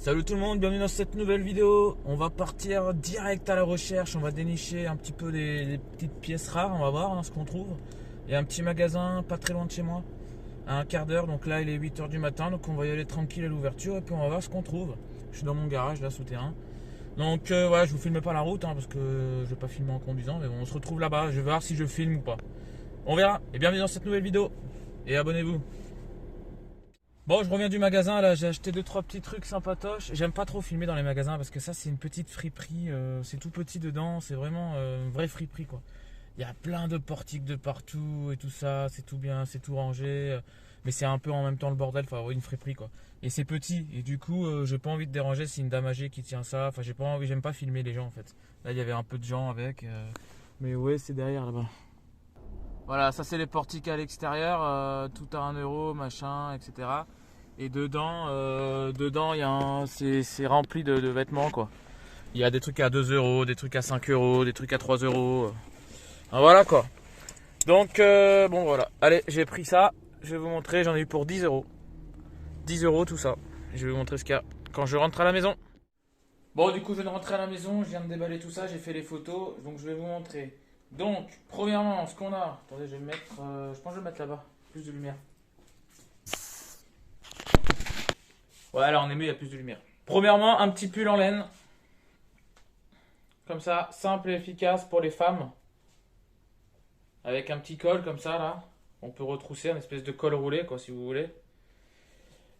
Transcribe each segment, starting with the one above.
Salut tout le monde, bienvenue dans cette nouvelle vidéo. On va partir direct à la recherche, on va dénicher un petit peu les petites pièces rares, on va voir ce qu'on trouve. Il y a un petit magasin pas très loin de chez moi, à un quart d'heure, donc là il est 8 h du matin, donc on va y aller tranquille à l'ouverture et puis on va voir ce qu'on trouve. Je suis dans mon garage là souterrain. Donc ouais, je vous filme pas la route parce que je vais pas filmer en conduisant, mais bon, on se retrouve là-bas, je vais voir si je filme ou pas. On verra, et bienvenue dans cette nouvelle vidéo, et abonnez-vous. Bon, je reviens du magasin, là j'ai acheté 2-3 petits trucs sympatoches. J'aime pas trop filmer dans les magasins parce que ça c'est une petite friperie, c'est tout petit dedans, c'est vraiment une vraie friperie quoi. Il y a plein de portiques de partout et tout ça, c'est tout bien, c'est tout rangé, mais c'est un peu en même temps le bordel, enfin une friperie quoi. Et c'est petit, et du coup j'ai pas envie de déranger, c'est une dame âgée qui tient ça, enfin j'ai pas envie, j'aime pas filmer les gens en fait. Là il y avait un peu de gens avec, mais ouais c'est derrière là-bas. Voilà, ça c'est les portiques à l'extérieur, tout à 1 € machin, etc. Et dedans il y a c'est rempli de vêtements quoi. Il y a des trucs à 2 €, des trucs à 5 €, des trucs à 3 €. Voilà quoi. Donc bon voilà. Allez, j'ai pris ça. Je vais vous montrer. J'en ai eu pour 10 €. 10 € tout ça. Je vais vous montrer ce qu'il y a quand je rentre à la maison. Bon, du coup, je viens de rentrer à la maison. Je viens de déballer tout ça. J'ai fait les photos. Donc je vais vous montrer. Donc, premièrement, ce qu'on a. Attendez, je vais me mettre. Je pense que je vais me mettre là-bas. Plus de lumière. Ouais, là on est mieux, il y a plus de lumière. Premièrement, un petit pull en laine. Comme ça, simple et efficace pour les femmes. Avec un petit col comme ça là. On peut retrousser un espèce de col roulé quoi si vous voulez.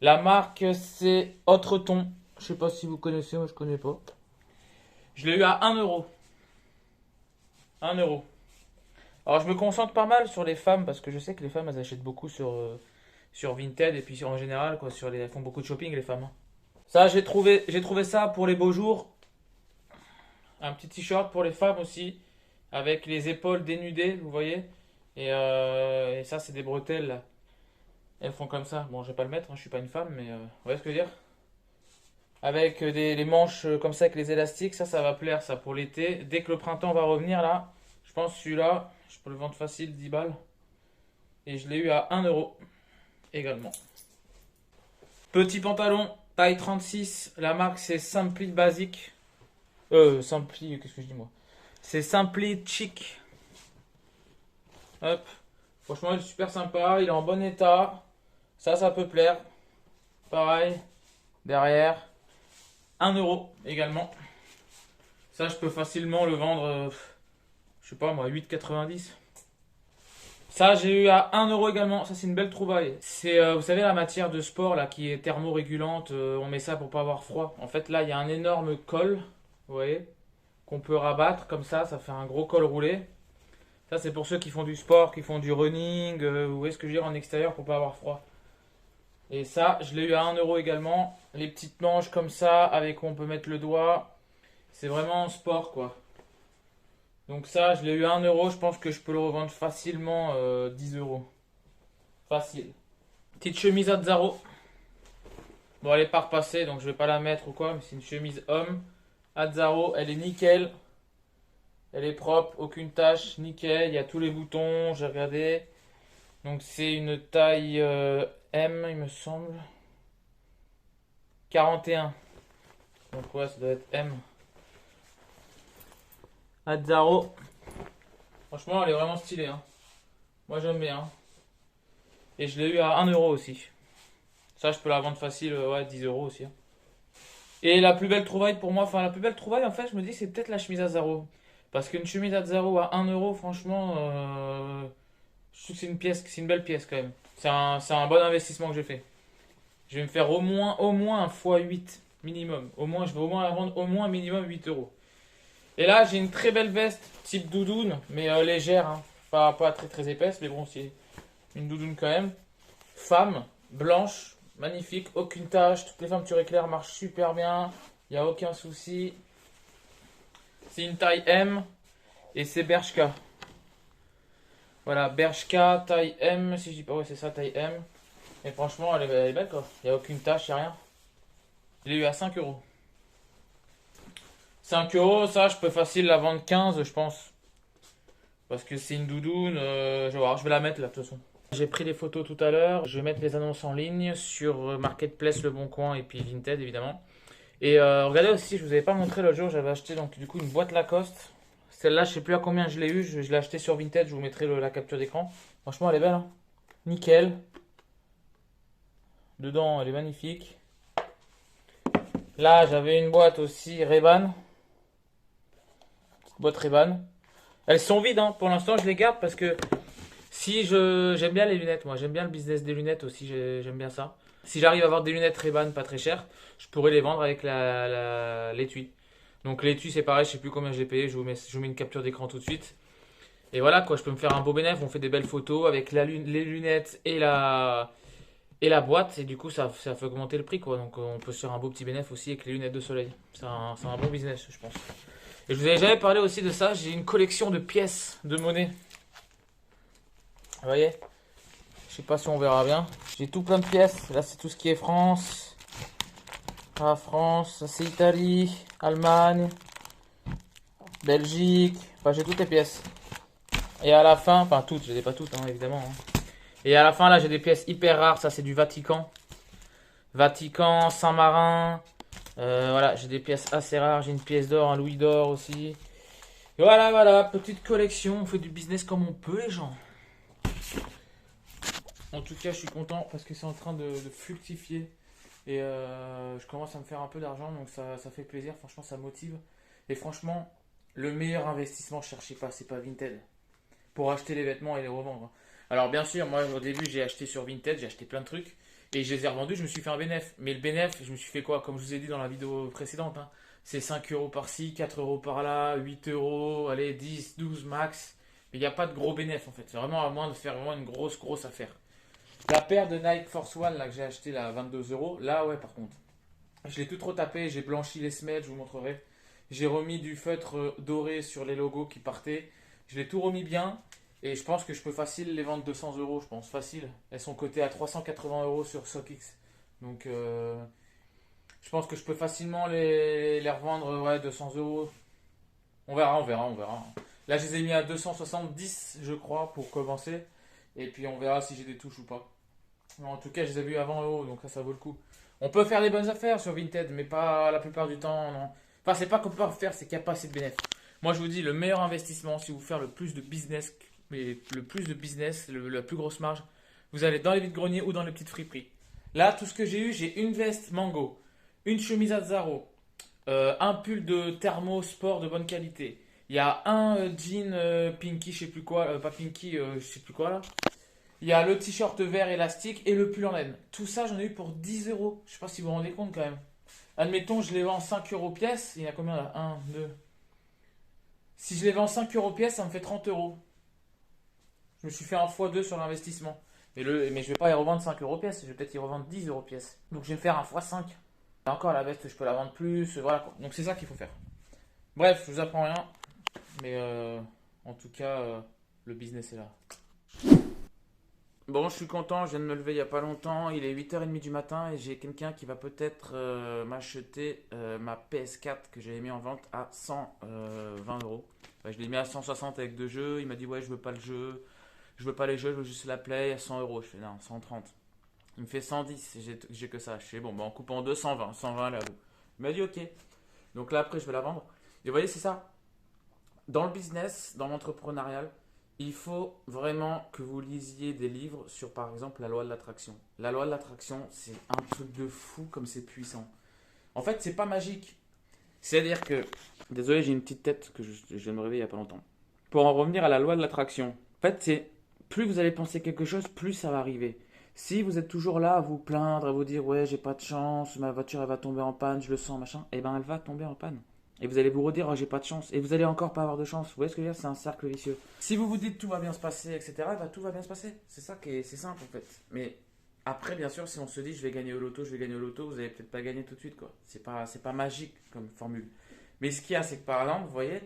La marque c'est Autreton. Je sais pas si vous connaissez, moi je connais pas. Je l'ai eu à 1 €. 1 €. Alors je me concentre pas mal sur les femmes parce que je sais que les femmes elles achètent beaucoup sur Vinted et puis en général quoi, elles font beaucoup de shopping les femmes. Ça j'ai trouvé ça pour les beaux jours. Un petit t-shirt pour les femmes aussi, avec les épaules dénudées, vous voyez. Et ça, c'est des bretelles là. Elles font comme ça. Bon, je vais pas le mettre, je suis pas une femme, mais vous voyez ce que je veux dire. Avec les manches comme ça, avec les élastiques, ça va plaire, ça pour l'été. Dès que le printemps va revenir là, je pense celui-là, je peux le vendre facile, 10 balles. Et je l'ai eu à 1 € également. Petit pantalon, taille 36, la marque c'est Simply Basic. Simply, qu'est-ce que je dis moi? C'est Simply Chic. Hop. Franchement, il est super sympa. Il est en bon état. Ça peut plaire. Pareil. Derrière. 1 € également. Ça, je peux facilement le vendre, je sais pas moi, 8,90. Ça, j'ai eu à 1 € également. Ça, c'est une belle trouvaille. C'est, vous savez, la matière de sport là qui est thermorégulante. On met ça pour pas avoir froid. En fait, là, il y a un énorme col. Vous voyez? Qu'on peut rabattre comme ça fait un gros col roulé. Ça, c'est pour ceux qui font du sport, qui font du running, vous voyez ce que je veux dire, en extérieur pour pas avoir froid. Et ça, je l'ai eu à 1 € également. Les petites manches comme ça, avec où on peut mettre le doigt. C'est vraiment sport, quoi. Donc ça, je l'ai eu à 1 €. Je pense que je peux le revendre facilement 10 €. Facile. Petite chemise Azzaro. Bon, elle est pas repassée, donc je vais pas la mettre ou quoi, mais c'est une chemise homme. Azzaro, elle est nickel. Elle est propre, aucune tache, nickel, il y a tous les boutons, j'ai regardé. Donc c'est une taille M, il me semble. 41. Donc ouais, ça doit être M. Azzaro. Franchement, elle est vraiment stylée. Hein. Moi j'aime bien. Et je l'ai eu à 1 € aussi. Ça, je peux la vendre facile, ouais, 10 € aussi. Hein. Et la plus belle trouvaille pour moi, enfin la plus belle trouvaille en fait, je me dis c'est peut-être la chemise Azzaro. Parce qu'une chemise Azzaro à 1 €, franchement, je trouve que c'est une pièce, c'est une belle pièce quand même. C'est un bon investissement que j'ai fait. Je vais me faire au moins un x8 minimum. Au moins, je vais au moins la vendre au moins minimum 8 €. Et là, j'ai une très belle veste type doudoune, mais légère, hein. Pas très très épaisse, mais bon, c'est une doudoune quand même. Femme, blanche, magnifique, aucune tache. Toutes les ceintures éclair marchent super bien. Il n'y a aucun souci. C'est une taille M et c'est Bershka. Voilà, Bershka, taille M, si je dis pas, ouais, c'est ça, taille M. Et franchement, elle est belle quoi. Il n'y a aucune tache, il n'y a rien. Je l'ai eu à 5 €. 5 €, ça, je peux facile la vendre 15, je pense. Parce que c'est une doudoune, je vais voir, je vais la mettre là, de toute façon. J'ai pris les photos tout à l'heure. Je vais mettre les annonces en ligne sur Marketplace, Le Bon Coin et puis Vinted, évidemment. Et regardez aussi, je vous avais pas montré l'autre jour, j'avais acheté donc du coup une boîte Lacoste. Celle-là, je sais plus à combien je l'ai eu, je l'ai acheté sur Vinted, je vous mettrai la capture d'écran. Franchement, elle est belle, hein. Nickel. Dedans, elle est magnifique. Là, j'avais une boîte aussi Ray-Ban. Petite boîte Ray-Ban. Elles sont vides, hein. Pour l'instant, je les garde parce que si j'aime bien les lunettes, moi j'aime bien le business des lunettes aussi, j'aime bien ça. Si j'arrive à avoir des lunettes Ray-Ban pas très chères, je pourrais les vendre avec l'étui. Donc l'étui c'est pareil, je sais plus combien je l'ai payé, je vous mets une capture d'écran tout de suite. Et voilà quoi, je peux me faire un beau bénéfice, on fait des belles photos avec les lunettes et la boîte, et du coup ça fait augmenter le prix quoi. Donc on peut se faire un beau petit bénéfice aussi avec les lunettes de soleil. C'est un bon business je pense. Et je vous avais jamais parlé aussi de ça, j'ai une collection de pièces de monnaie. Vous voyez? Je sais pas si on verra bien. J'ai tout plein de pièces. Là, c'est tout ce qui est France. Ah, France, ça c'est Italie, Allemagne, Belgique. Enfin, j'ai toutes les pièces. Et à la fin, enfin toutes, je les ai pas toutes, hein, évidemment. Hein. Et à la fin, là, j'ai des pièces hyper rares. Ça, c'est du Vatican. Vatican, Saint-Marin. Voilà, j'ai des pièces assez rares. J'ai une pièce d'or, un louis d'or aussi. Et voilà, voilà, petite collection. On fait du business comme on peut, les gens. En tout cas, je suis content parce que c'est en train de fructifier et je commence à me faire un peu d'argent, donc ça fait plaisir. Franchement, ça motive. Et franchement, le meilleur investissement, cherchez pas, c'est pas Vinted. Pour acheter les vêtements et les revendre. Alors, bien sûr, moi au début, j'ai acheté sur Vinted, j'ai acheté plein de trucs et je les ai revendus, je me suis fait un bénéfice. Mais le bénéfice, je me suis fait quoi? Comme je vous ai dit dans la vidéo précédente, hein, c'est 5 euros par-ci, 4 euros par-là, 8 euros, allez, 10, 12 max. Mais il n'y a pas de gros bénéfice en fait. C'est vraiment à moins de faire vraiment une grosse affaire. La paire de Nike Force One là, que j'ai acheté là, à 22 euros, là ouais par contre. Je l'ai tout retapé, j'ai blanchi les semelles, je vous montrerai. J'ai remis du feutre doré sur les logos qui partaient. Je l'ai tout remis bien. Et je pense que je peux facile les vendre 200 euros, je pense, facile. Elles sont cotées à 380 euros sur StockX. Donc je pense que je peux facilement les revendre ouais, 200 euros. On verra, on verra, on verra. Là je les ai mis à 270 je crois pour commencer. Et puis on verra si j'ai des touches ou pas. En tout cas, je les ai vus à 20 euros, donc ça vaut le coup. On peut faire des bonnes affaires sur Vinted, mais pas la plupart du temps, non. Enfin, c'est pas qu'on peut pas faire, c'est qu'il n'y a pas assez de bénéfices. Moi, je vous dis, le meilleur investissement, si vous voulez faire le plus de business, mais le plus de business, la plus grosse marge, vous allez dans les vides-greniers ou dans les petites friperies. Là, tout ce que j'ai eu, j'ai une veste Mango, une chemise Azzaro, un pull de thermo sport de bonne qualité. Il y a un jean Pinky, je sais plus quoi, pas Pinky, je sais plus quoi là. Il y a le t-shirt vert élastique et le pull en laine. Tout ça, j'en ai eu pour 10 euros. Je sais pas si vous vous rendez compte quand même. Admettons, je les vends 5 euros pièce. Il y en a combien là? 1, 2. Si je les vends 5 euros pièce, ça me fait 30 euros. Je me suis fait un x2 sur l'investissement. Mais je vais pas y revendre 5 euros pièce. Je vais peut-être y revendre 10 euros pièce. Donc je vais me faire un x5. Et encore, la veste, je peux la vendre plus. Voilà quoi. Donc c'est ça qu'il faut faire. Bref, je vous apprends rien. Mais en tout cas, le business est là. Bon, je suis content, je viens de me lever il n'y a pas longtemps, il est 8h30 du matin et j'ai quelqu'un qui va peut-être m'acheter ma PS4 que j'avais mis en vente à 120 euros. Ouais, je l'ai mis à 160 avec 2 jeux, il m'a dit ouais je veux pas le jeu, je veux pas les jeux, je veux juste la play à 100 euros. Je fais non, 130. Il me fait 110, j'ai que ça. Je fais bon, bah, en coupant en deux, 120, 120 là vous. Il m'a dit ok. Donc là après je vais la vendre. Et vous voyez c'est ça, dans le business, dans l'entrepreneurial, il faut vraiment que vous lisiez des livres sur, par exemple, la loi de l'attraction. La loi de l'attraction, c'est un truc de fou comme c'est puissant. En fait, c'est pas magique. C'est-à-dire que, désolé, j'ai une petite tête que je viens de me réveiller il y a pas longtemps. Pour en revenir à la loi de l'attraction, en fait, c'est plus vous allez penser quelque chose, plus ça va arriver. Si vous êtes toujours là à vous plaindre, à vous dire ouais, j'ai pas de chance, ma voiture elle va tomber en panne, je le sens, machin, et ben elle va tomber en panne. Et vous allez vous redire, oh, j'ai pas de chance. Et vous allez encore pas avoir de chance. Vous voyez ce que je veux dire? C'est un cercle vicieux. Si vous vous dites tout va bien se passer, etc., bah, tout va bien se passer. C'est ça qui est, c'est simple en fait. Mais après, bien sûr, si on se dit je vais gagner au loto, je vais gagner au loto, vous allez peut-être pas gagner tout de suite, quoi. C'est pas magique comme formule. Mais ce qu'il y a, c'est que par exemple, vous voyez,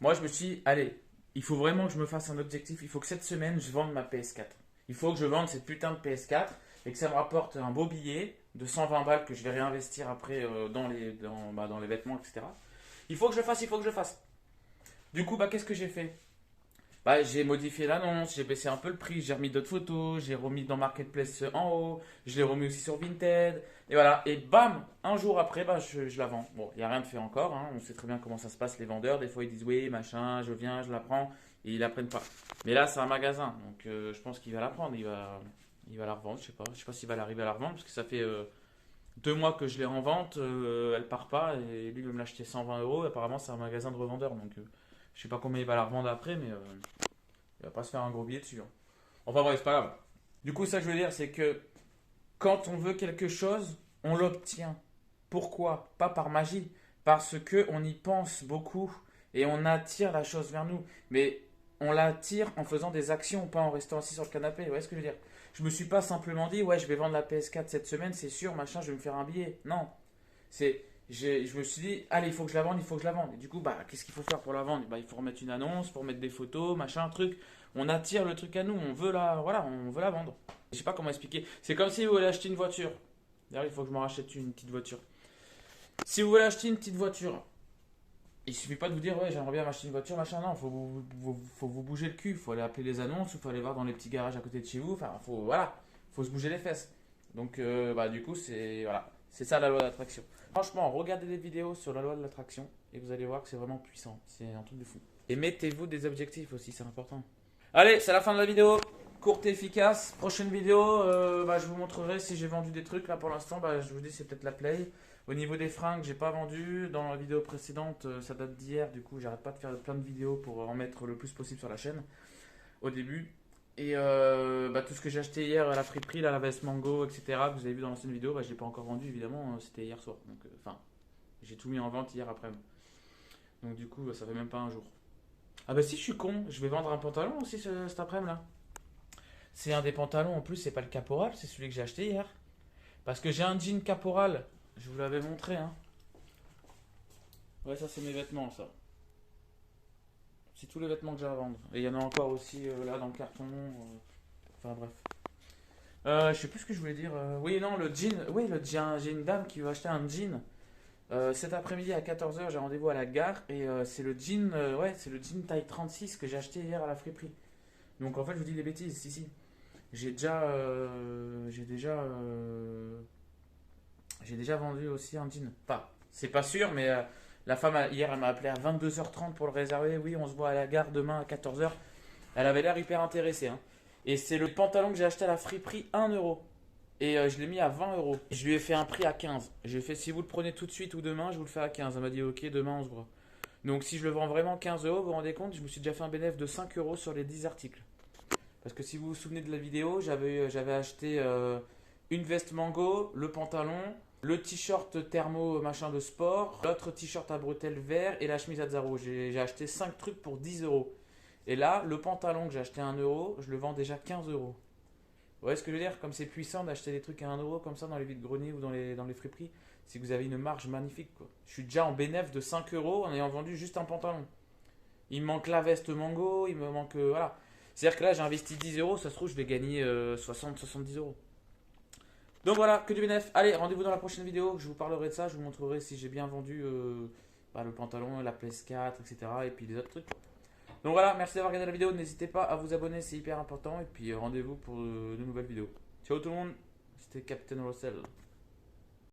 moi je me suis dit, allez, il faut vraiment que je me fasse un objectif. Il faut que cette semaine, je vende ma PS4. Il faut que je vende cette putain de PS4 et que ça me rapporte un beau billet de 120 balles que je vais réinvestir après dans les vêtements, etc. Il faut que je fasse, il faut que je fasse. Du coup, bah, qu'est-ce que j'ai fait? Bah, j'ai modifié l'annonce, j'ai baissé un peu le prix, j'ai remis d'autres photos, j'ai remis dans Marketplace en haut, je l'ai remis aussi sur Vinted. Et voilà, et bam, un jour après, bah, je la vends. Bon, il n'y a rien de fait encore, hein. On sait très bien comment ça se passe, les vendeurs. Des fois, ils disent oui, machin, je viens, je la prends, et ils la prennent pas. Mais là, c'est un magasin, donc je pense qu'il va la prendre, il va la revendre, je sais pas s'il va arriver à la revendre, parce que ça fait 2 mois que je l'ai en vente, elle part pas, et lui, il veut me l'acheter 120 euros. Apparemment, c'est un magasin de revendeurs, donc je sais pas combien il va la revendre après, mais il va pas se faire un gros billet dessus, hein. Enfin bref, c'est pas grave. Du coup, ça que je veux dire, c'est que quand on veut quelque chose, on l'obtient. Pourquoi? Pas par magie. Parce que on y pense beaucoup et on attire la chose vers nous. Mais on l'attire en faisant des actions, pas en restant assis sur le canapé. Vous voyez ce que je veux dire? Je me suis pas simplement dit, ouais, je vais vendre la PS4 cette semaine, c'est sûr, machin, je vais me faire un billet. Non. Je me suis dit, allez, il faut que je la vende, il faut que je la vende. Et du coup, bah, qu'est-ce qu'il faut faire pour la vendre? Bah, il faut remettre une annonce, pour mettre des photos, machin, truc. On attire le truc à nous, voilà, on veut la vendre. Je sais pas comment expliquer. C'est comme si vous voulez acheter une voiture. D'ailleurs, il faut que je m'en rachète une petite voiture. Si vous voulez acheter une petite voiture, il suffit pas de vous dire, ouais, j'aimerais bien m'acheter une voiture, machin. Non, faut vous bouger le cul. Faut aller appeler les annonces, faut aller voir dans les petits garages à côté de chez vous. Enfin, faut se bouger les fesses. Donc, bah, du coup, c'est ça la loi d'attraction. Franchement, regardez des vidéos sur la loi de l'attraction et vous allez voir que c'est vraiment puissant. C'est un truc de fou. Et mettez-vous des objectifs aussi, c'est important. Allez, c'est la fin de la vidéo. Courte et efficace. Prochaine vidéo, bah, je vous montrerai si j'ai vendu des trucs. Là pour l'instant, bah, je vous dis, c'est peut-être la play. Au niveau des fringues, j'ai pas vendu. Dans la vidéo précédente, ça date d'hier. Du coup, j'arrête pas de faire plein de vidéos pour en mettre le plus possible sur la chaîne au début. Et bah, tout ce que j'ai acheté hier à la friperie, là, la veste Mango, etc., que vous avez vu dans l'ancienne vidéo, bah, je l'ai pas encore vendu évidemment. C'était hier soir. Donc, enfin, j'ai tout mis en vente hier après-midi. Donc, du coup, ça fait même pas un jour. Ah bah si, je suis con, je vais vendre un pantalon aussi cet après-midi là. C'est un des pantalons en plus, c'est pas le caporal, c'est celui que j'ai acheté hier. Parce que j'ai un jean caporal, je vous l'avais montré, hein. Ouais, ça c'est mes vêtements, ça. C'est tous les vêtements que j'ai à vendre. Et il y en a encore aussi là dans le carton. Enfin bref. Je sais plus ce que je voulais dire. Oui, non, le jean. Oui, j'ai une dame qui veut acheter un jean. Cet après-midi à 14h, j'ai rendez-vous à la gare. Et c'est le jean, ouais, c'est le jean taille 36 que j'ai acheté hier à la friperie. Donc en fait, je vous dis des bêtises. Si, si. J'ai déjà, j'ai déjà vendu aussi un jean. Enfin, c'est pas sûr, mais la femme, hier, elle m'a appelé à 22h30 pour le réserver. Oui, on se voit à la gare demain à 14h. Elle avait l'air hyper intéressée, hein. Et c'est le pantalon que j'ai acheté à la friperie, 1 euro. Et je l'ai mis à 20 euros. Je lui ai fait un prix à 15. J'ai fait, si vous le prenez tout de suite ou demain, je vous le fais à 15. Elle m'a dit, ok, demain on se voit. Donc si je le vends vraiment 15 euros, vous vous rendez compte, je me suis déjà fait un bénéfice de 5 euros sur les 10 articles. Parce que si vous vous souvenez de la vidéo, j'avais acheté une veste Mango, le pantalon, le t-shirt thermo machin de sport, l'autre t-shirt à bretelles vert et la chemise à Zaro. J'ai acheté 5 trucs pour 10 euros. Et là, le pantalon que j'ai acheté à 1 euro, je le vends déjà 15 euros. Vous voyez ce que je veux dire? Comme c'est puissant d'acheter des trucs à 1 euro comme ça dans les vides-greniers ou dans les friperies, c'est que vous avez une marge magnifique, quoi. Je suis déjà en bénéfice de 5 euros en ayant vendu juste un pantalon. Il me manque la veste Mango, il me manque. Voilà. C'est-à-dire que là, j'ai investi 10 euros, ça se trouve, je vais gagner 60-70 euros. Donc voilà, que du bénéfice. Allez, rendez-vous dans la prochaine vidéo. Je vous parlerai de ça, je vous montrerai si j'ai bien vendu le pantalon, la PS4, etc. Et puis les autres trucs. Donc voilà, merci d'avoir regardé la vidéo. N'hésitez pas à vous abonner, c'est hyper important. Et puis rendez-vous pour de nouvelles vidéos. Ciao tout le monde, c'était Captain Russell.